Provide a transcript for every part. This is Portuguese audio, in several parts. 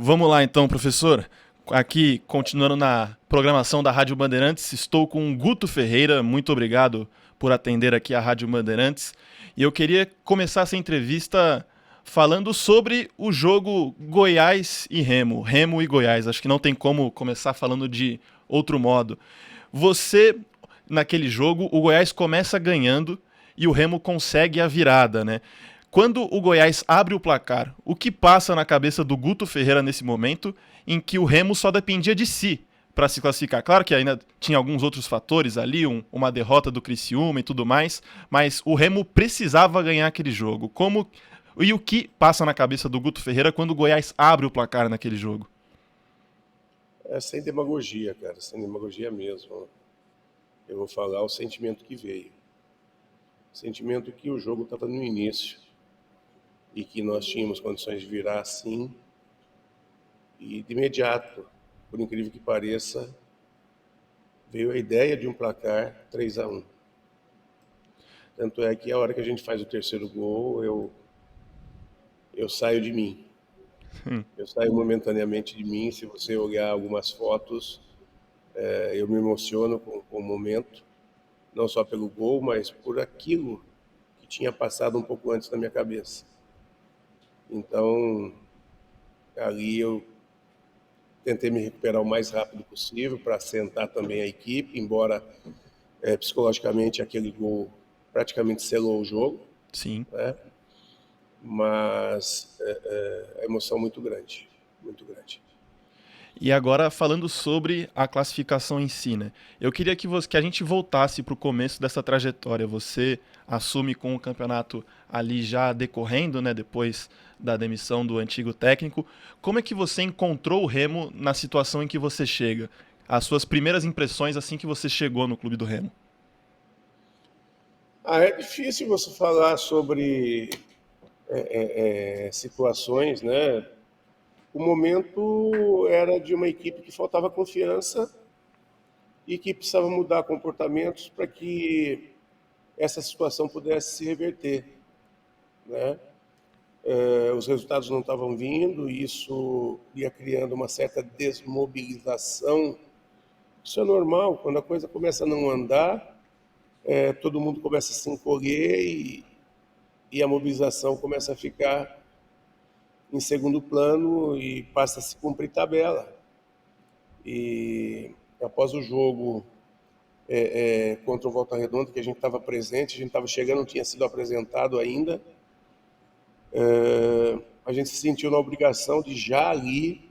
Vamos lá então, professor. Aqui, continuando na programação da Rádio Bandeirantes, estou com o Guto Ferreira. Muito obrigado por atender aqui a Rádio Bandeirantes. E eu queria começar essa entrevista falando sobre o jogo Goiás e Remo. Remo e Goiás. Acho que não tem como começar falando de outro modo. Você, naquele jogo, o Goiás começa ganhando e o Remo consegue a virada, né? Quando o Goiás abre o placar, o que passa na cabeça do Guto Ferreira nesse momento em que o Remo só dependia de si para se classificar? Claro que ainda tinha alguns outros fatores ali, uma derrota do Criciúma e tudo mais, mas o Remo precisava ganhar aquele jogo. E o que passa na cabeça do Guto Ferreira quando o Goiás abre o placar naquele jogo? É sem demagogia, cara, sem demagogia mesmo. Eu vou falar o sentimento que veio. O sentimento que o jogo estava no início e que nós tínhamos condições de virar assim e de imediato, por incrível que pareça, veio a ideia de um placar 3-1. Tanto é que a hora que a gente faz o terceiro gol, eu saio de mim. Eu saio momentaneamente de mim. Se você olhar algumas fotos, eu me emociono com o momento, não só pelo gol, mas por aquilo que tinha passado um pouco antes na minha cabeça. Então, ali eu tentei me recuperar o mais rápido possível para assentar também a equipe, embora psicologicamente aquele gol praticamente selou o jogo, Sim. né? Mas a emoção muito grande, muito grande. E agora falando sobre a classificação em si, né? Eu queria que a gente voltasse para o começo dessa trajetória. Você assume com o campeonato ali já decorrendo, né? Depois da demissão do antigo técnico. Como é que você encontrou o Remo na situação em que você chega? As suas primeiras impressões assim que você chegou no clube do Remo? É difícil você falar sobre situações, né? O momento era de uma equipe que faltava confiança e que precisava mudar comportamentos para que essa situação pudesse se reverter, né? Os resultados não estavam vindo, e isso ia criando uma certa desmobilização. Isso é normal, quando a coisa começa a não andar, todo mundo começa a se encolher e a mobilização começa a ficar em segundo plano e passa a se cumprir tabela. E após o jogo contra o Volta Redonda, que a gente estava presente, a gente estava chegando, não tinha sido apresentado ainda, a gente se sentiu na obrigação de já ali,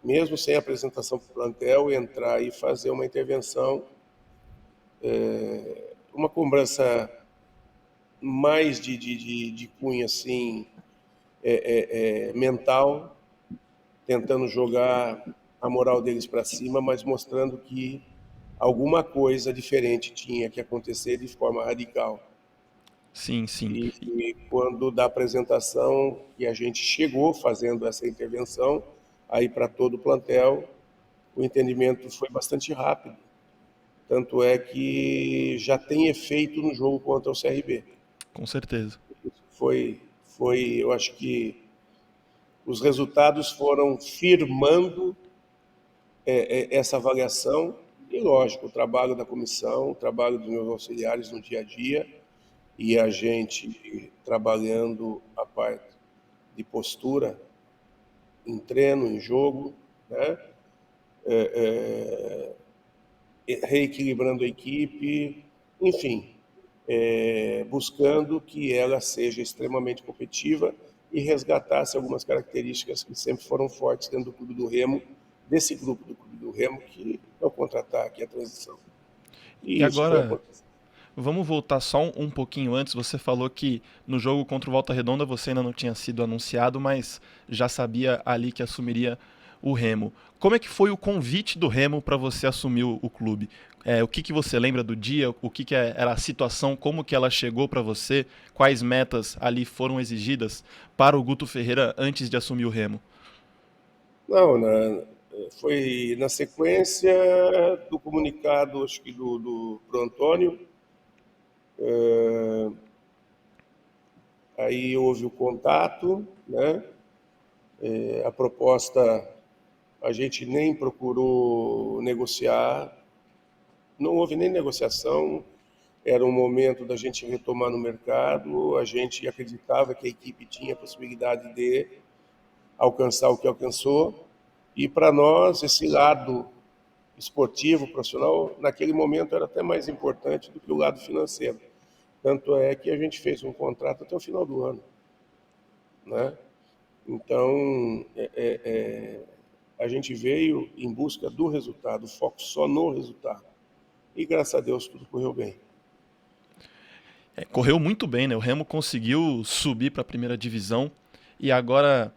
mesmo sem apresentação para o plantel, entrar e fazer uma intervenção, uma cobrança mais de cunho assim, mental, tentando jogar a moral deles para cima, mas mostrando que alguma coisa diferente tinha que acontecer de forma radical. Sim, sim. E quando da apresentação que a gente chegou fazendo essa intervenção aí para todo o plantel, o entendimento foi bastante rápido. Tanto é que já tem efeito no jogo contra o CRB. Com certeza. Eu acho que os resultados foram firmando essa avaliação e, lógico, o trabalho da comissão, o trabalho dos meus auxiliares no dia a dia e a gente trabalhando a parte de postura em treino, em jogo, né? Reequilibrando a equipe, enfim, buscando que ela seja extremamente competitiva e resgatasse algumas características que sempre foram fortes dentro do Clube do Remo, desse grupo do Clube do Remo, que é o contra-ataque e a transição. E E isso foi agora, acontecendo. vamos voltar só um pouquinho antes. Você falou que no jogo contra o Volta Redonda você ainda não tinha sido anunciado, mas já sabia ali que assumiria o Remo. Como é que foi o convite do Remo para você assumir o clube? O que você lembra do dia? O que era a situação? Como que ela chegou para você? Quais metas ali foram exigidas para o Guto Ferreira antes de assumir o Remo? Não, foi na sequência do comunicado, acho que pro Antônio. Aí houve o contato, né? A proposta a gente nem procurou negociar, não houve nem negociação, era um momento da gente retomar no mercado, a gente acreditava que a equipe tinha a possibilidade de alcançar o que alcançou, e para nós esse lado esportivo, profissional, naquele momento era até mais importante do que o lado financeiro. Tanto é que a gente fez um contrato até o final do ano, né? Então, a gente veio em busca do resultado, foco só no resultado. E graças a Deus tudo correu bem. Correu muito bem, né? O Remo conseguiu subir para a primeira divisão e agora,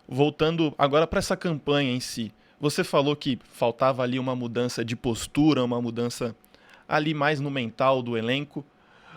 voltando agora para essa campanha em si, você falou que faltava ali uma mudança de postura, uma mudança ali mais no mental do elenco.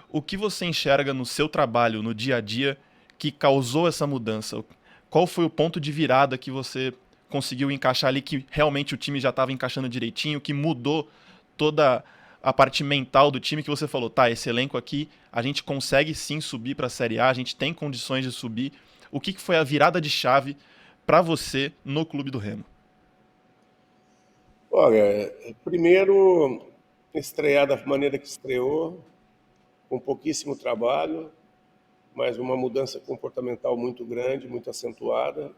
O que você enxerga no seu trabalho, no dia a dia, que causou essa mudança? Qual foi o ponto de virada que você conseguiu encaixar ali, que realmente o time já estava encaixando direitinho, que mudou toda a parte mental do time, que você falou, tá, esse elenco aqui, a gente consegue sim subir para a Série A, a gente tem condições de subir. O que foi a virada de chave para você no Clube do Remo? Olha, primeiro, estrear da maneira que estreou, com pouquíssimo trabalho, mas uma mudança comportamental muito grande, muito acentuada.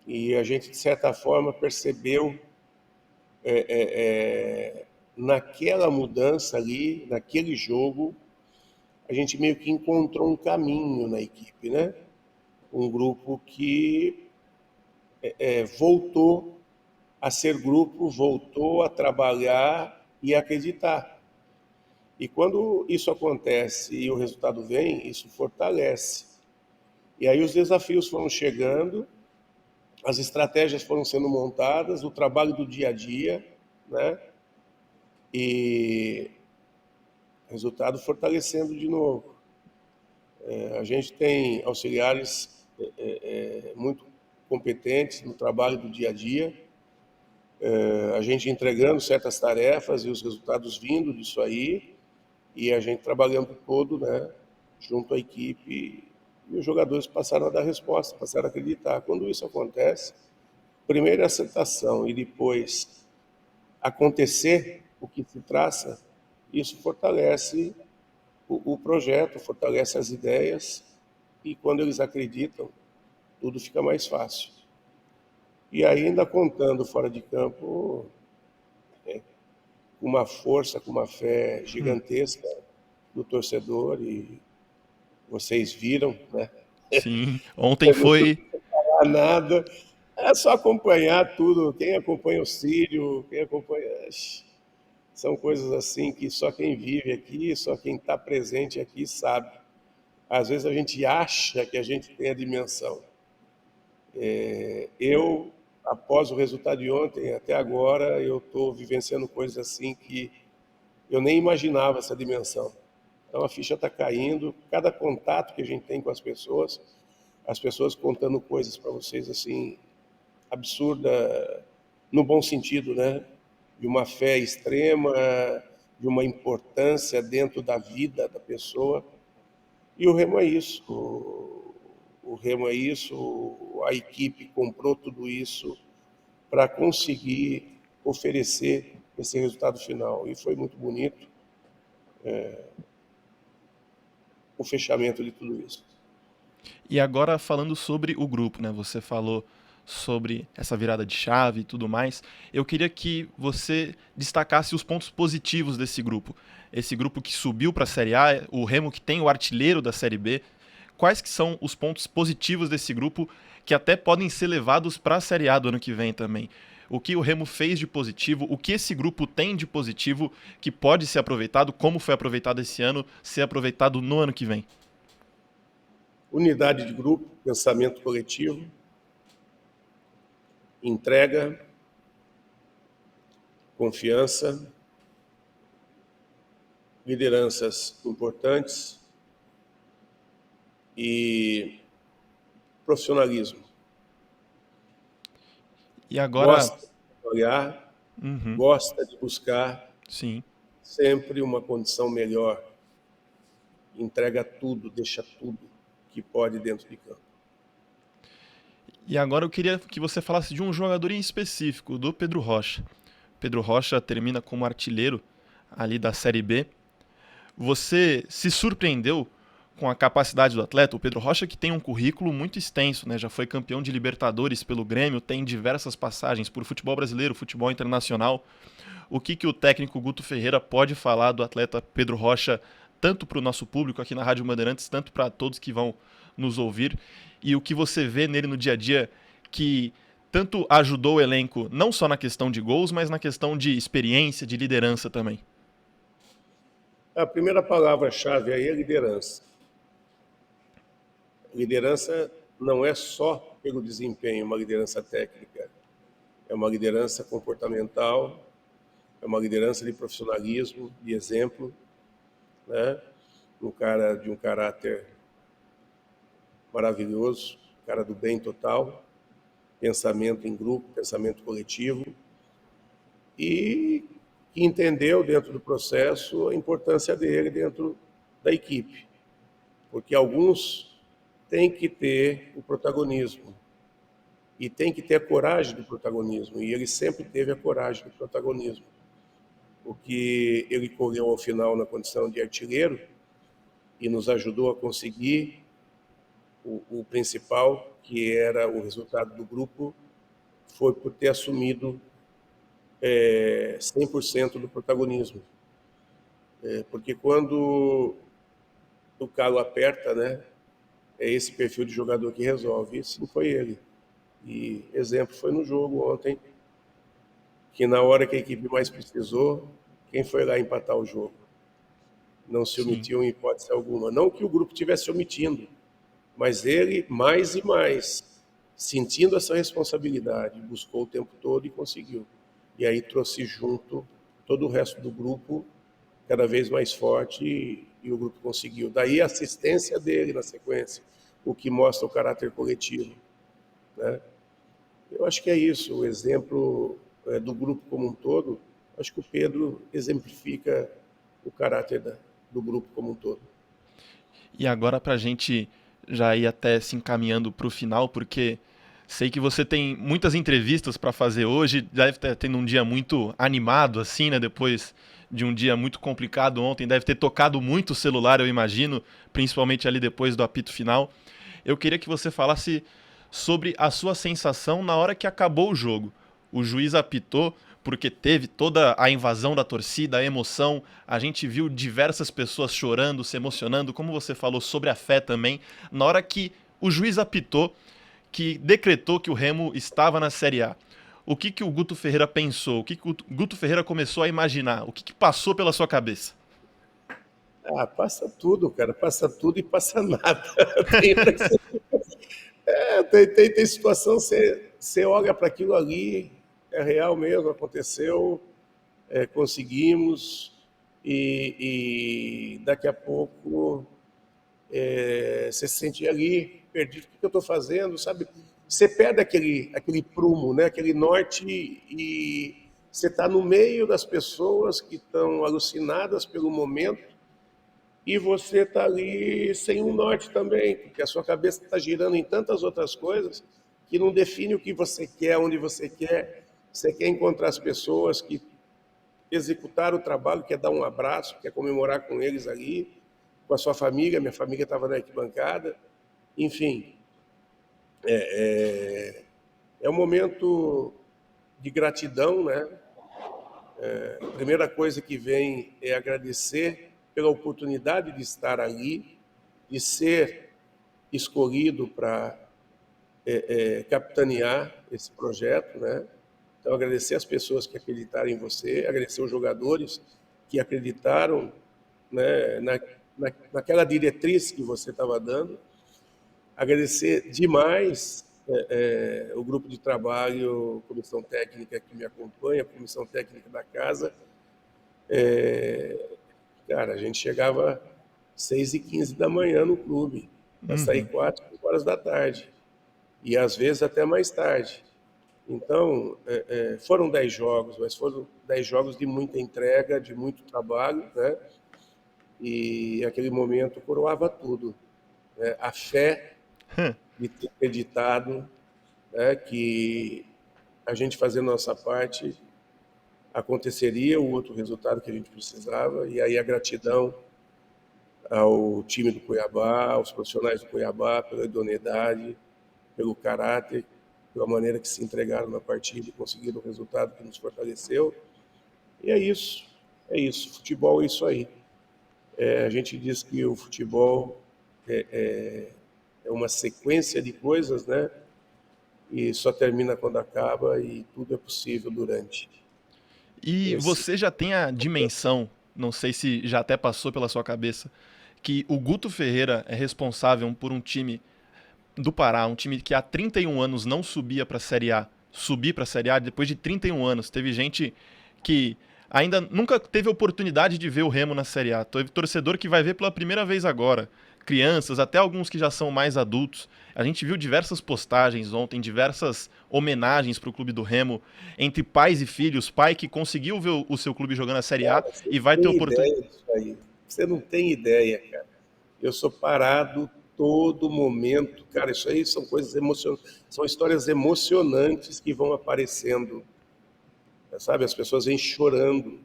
E a gente, de certa forma, percebeu naquela mudança ali, naquele jogo, a gente meio que encontrou um caminho na equipe, né? Um grupo que voltou a ser grupo, voltou a trabalhar e acreditar. E quando isso acontece e o resultado vem, isso fortalece. E aí os desafios foram chegando, as estratégias foram sendo montadas, o trabalho do dia a dia, né? E resultado fortalecendo de novo. A gente tem auxiliares muito competentes no trabalho do dia a dia, a gente entregando certas tarefas e os resultados vindo disso aí, e a gente trabalhando todo, né, junto à equipe, e os jogadores passaram a dar resposta, passaram a acreditar. Quando isso acontece, primeiro é a aceitação e depois acontecer o que se traça, isso fortalece o projeto, fortalece as ideias, e quando eles acreditam, tudo fica mais fácil. E ainda contando fora de campo, com uma força, com uma fé gigantesca do torcedor, e vocês viram, né? Sim, ontem foi. Não há nada, é só acompanhar tudo. Quem acompanha o Sírio, quem acompanha. São coisas assim que só quem vive aqui, só quem está presente aqui sabe. Às vezes a gente acha que a gente tem a dimensão. Eu, após o resultado de ontem, até agora, eu estou vivenciando coisas assim que eu nem imaginava essa dimensão. Então a ficha está caindo, cada contato que a gente tem com as pessoas contando coisas para vocês assim, absurda, no bom sentido, né? De uma fé extrema, de uma importância dentro da vida da pessoa. E o Remo é isso. O Remo é isso, a equipe comprou tudo isso para conseguir oferecer esse resultado final. E foi muito bonito o fechamento de tudo isso. E agora falando sobre o grupo, né? Você falou sobre essa virada de chave e tudo mais. Eu queria que você destacasse os pontos positivos desse grupo. Esse grupo que subiu para a Série A, o Remo que tem o artilheiro da Série B. Quais que são os pontos positivos desse grupo que até podem ser levados para a Série A do ano que vem também? O que o Remo fez de positivo, o que esse grupo tem de positivo que pode ser aproveitado, como foi aproveitado esse ano, ser aproveitado no ano que vem? Unidade de grupo, pensamento coletivo, entrega, confiança, lideranças importantes e profissionalismo. E agora, Gosta de olhar, uhum, gosta de buscar sim. sempre uma condição melhor, entrega tudo, deixa tudo que pode dentro de campo. E agora eu queria que você falasse de um jogador em específico, do Pedro Rocha. Pedro Rocha termina como artilheiro ali da Série B. Você se surpreendeu com a capacidade do atleta? O Pedro Rocha que tem um currículo muito extenso, né? Já foi campeão de Libertadores pelo Grêmio, tem diversas passagens por futebol brasileiro, futebol internacional. O que o técnico Guto Ferreira pode falar do atleta Pedro Rocha, tanto para o nosso público aqui na Rádio Bandeirantes, tanto para todos que vão nos ouvir, e o que você vê nele no dia a dia que tanto ajudou o elenco, não só na questão de gols, mas na questão de experiência, de liderança também. A primeira palavra-chave aí é liderança. Liderança não é só pelo desempenho, uma liderança técnica. É uma liderança comportamental, é uma liderança de profissionalismo, de exemplo, né? Um cara de um caráter maravilhoso, cara do bem total, pensamento em grupo, pensamento coletivo, e que entendeu dentro do processo a importância dele dentro da equipe, porque alguns têm que ter o protagonismo e têm que ter a coragem do protagonismo, e ele sempre teve a coragem do protagonismo, o que ele colheu ao final na condição de artilheiro e nos ajudou a conseguir o principal, que era o resultado do grupo, foi por ter assumido 100% do protagonismo. Porque quando o calo aperta, né, é esse perfil de jogador que resolve. E sim, foi ele. E exemplo foi no jogo ontem, que na hora que a equipe mais precisou, quem foi lá empatar o jogo? Não se Sim. omitiu em hipótese alguma. Não que o grupo estivesse omitindo, mas ele, mais e mais, sentindo essa responsabilidade, buscou o tempo todo e conseguiu. E aí trouxe junto todo o resto do grupo cada vez mais forte e o grupo conseguiu. Daí a assistência dele na sequência, o que mostra o caráter coletivo, né? Eu acho que é isso, o exemplo do grupo como um todo, acho que o Pedro exemplifica o caráter do grupo como um todo. E agora para a gente já ir até se encaminhando para o final, porque sei que você tem muitas entrevistas para fazer hoje, deve estar tendo um dia muito animado, assim, né? Depois de um dia muito complicado ontem, deve ter tocado muito o celular, eu imagino, principalmente ali depois do apito final. Eu queria que você falasse sobre a sua sensação na hora que acabou o jogo. O juiz apitou porque teve toda a invasão da torcida, a emoção. A gente viu diversas pessoas chorando, se emocionando, como você falou sobre a fé também. Na hora que o juiz apitou, que decretou que o Remo estava na Série A. O que o Guto Ferreira pensou? O que o Guto Ferreira começou a imaginar? O que passou pela sua cabeça? Ah, passa tudo, cara, passa tudo e passa nada. Tem hora que você tem situação, você olha para aquilo ali, é real mesmo, aconteceu, conseguimos, e daqui a pouco você se sente ali perdido, o que eu estou fazendo, sabe? Você perde aquele prumo, né? Aquele norte, e você está no meio das pessoas que estão alucinadas pelo momento, e você está ali sem um norte também, porque a sua cabeça está girando em tantas outras coisas que não define o que você quer, onde você quer. Você quer encontrar as pessoas que executaram o trabalho, quer dar um abraço, quer comemorar com eles ali, com a sua família. Minha família estava na arquibancada. Enfim, é um momento de gratidão, né? A primeira coisa que vem é agradecer pela oportunidade de estar ali, de ser escolhido para capitanear esse projeto, né? Então, agradecer as pessoas que acreditaram em você, agradecer os jogadores que acreditaram, né, naquela diretriz que você estava dando, agradecer demais o grupo de trabalho, comissão técnica que me acompanha, a comissão técnica da casa. Cara, a gente chegava 6h15 da manhã no clube, para sair Uhum. 4, 5 horas da tarde, e às vezes até mais tarde. Então, foram 10 jogos, mas foram 10 jogos de muita entrega, de muito trabalho, né? E aquele momento coroava tudo, né? A fé de ter acreditado, que a gente fazendo a nossa parte aconteceria o outro resultado que a gente precisava, e aí a gratidão ao time do Cuiabá, aos profissionais do Cuiabá pela idoneidade, pelo caráter, pela maneira que se entregaram na partida e conseguiram o resultado que nos fortaleceu. E é isso. Futebol é isso aí. A gente diz que o futebol é uma sequência de coisas, né? E só termina quando acaba e tudo é possível durante. E Esse, você já tem a dimensão, não sei se já até passou pela sua cabeça, que o Guto Ferreira é responsável por um time do Pará, um time que há 31 anos não subia para a Série A, subir para a Série A depois de 31 anos. Teve gente que ainda nunca teve oportunidade de ver o Remo na Série A. Teve torcedor que vai ver pela primeira vez agora. Crianças, até alguns que já são mais adultos. A gente viu diversas postagens ontem, diversas homenagens para o clube do Remo, entre pais e filhos. Pai que conseguiu ver o seu clube jogando a Série A cara, você e não vai ter tem oportunidade. ideia disso aí. Você não tem ideia, cara. Eu sou parado todo momento. Cara, isso aí são coisas emocionantes, são histórias emocionantes que vão aparecendo, sabe? As pessoas vêm chorando.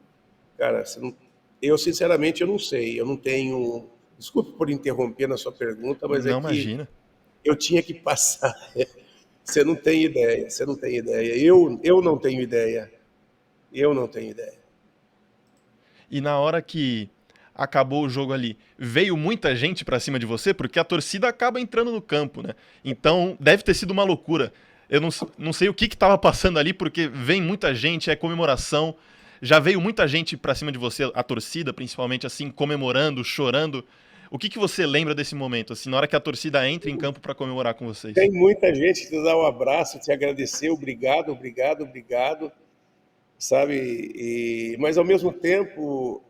Cara, você não... eu sinceramente eu não sei, eu não tenho. Desculpe por interromper na sua pergunta, mas é Não que imagina. eu tinha que passar. Você não tem ideia, você não tem ideia. Eu não tenho ideia. Eu não tenho ideia. E na hora que acabou o jogo ali, veio muita gente pra cima de você, porque a torcida acaba entrando no campo, né? Então deve ter sido uma loucura. Eu não sei o que estava passando ali, porque vem muita gente, é comemoração. Já veio muita gente pra cima de você, a torcida, principalmente assim, comemorando, chorando. O que você lembra desse momento, assim, na hora que a torcida entra em campo pra comemorar com vocês? Tem muita gente que te dá um abraço, te agradecer, obrigado, obrigado, obrigado, sabe? Mas ao mesmo tempo,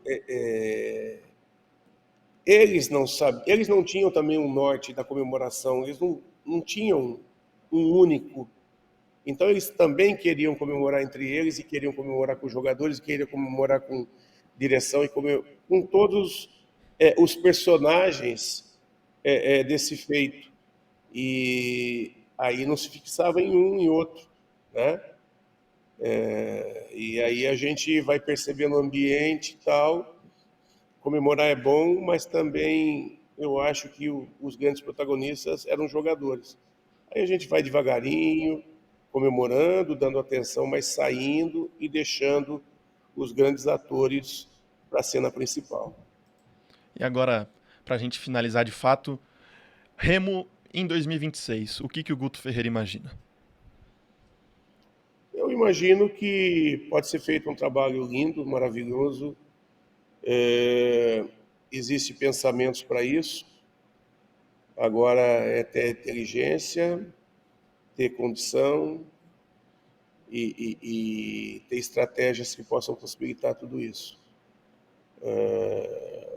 eles não sabem, eles não tinham também um norte da comemoração, eles não tinham um único. Então eles também queriam comemorar entre eles e queriam comemorar com os jogadores, e queriam comemorar com direção e com todos os personagens desse feito. E aí não se fixava em um e outro, né? E aí a gente vai percebendo o ambiente e tal. Comemorar é bom, mas também eu acho que os grandes protagonistas eram os jogadores. Aí a gente vai devagarinho, comemorando, dando atenção, mas saindo e deixando os grandes atores para a cena principal. E agora, pra gente finalizar de fato, Remo em 2026, o que o Guto Ferreira imagina? Eu imagino que pode ser feito um trabalho lindo, maravilhoso. Existem pensamentos para isso. Agora é ter inteligência, ter condição e ter estratégias que possam possibilitar tudo isso.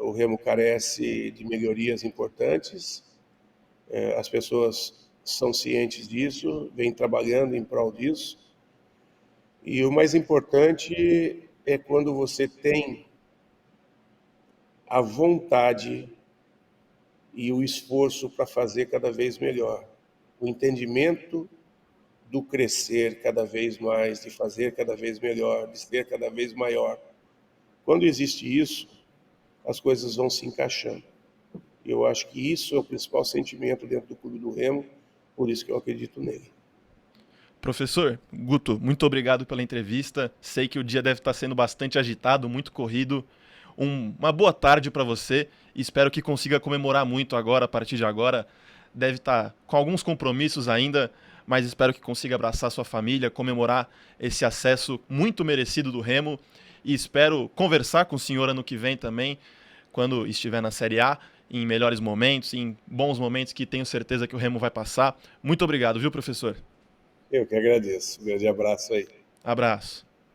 O Remo carece de melhorias importantes, as pessoas são cientes disso, vêm trabalhando em prol disso. E o mais importante é quando você tem a vontade e o esforço para fazer cada vez melhor. O entendimento do crescer cada vez mais, de fazer cada vez melhor, de ser cada vez maior. Quando existe isso, as coisas vão se encaixando. Eu acho que isso é o principal sentimento dentro do Clube do Remo, por isso que eu acredito nele. Professor Guto, muito obrigado pela entrevista. Sei que o dia deve estar sendo bastante agitado, muito corrido. Uma boa tarde para você e espero que consiga comemorar muito agora, a partir de agora. Deve estar com alguns compromissos ainda, mas espero que consiga abraçar sua família, comemorar esse acesso muito merecido do Remo e espero conversar com o senhor ano que vem também, quando estiver na Série A, em melhores momentos, em bons momentos que tenho certeza que o Remo vai passar. Muito obrigado, viu, professor? Eu que agradeço. Um grande abraço aí. Abraço.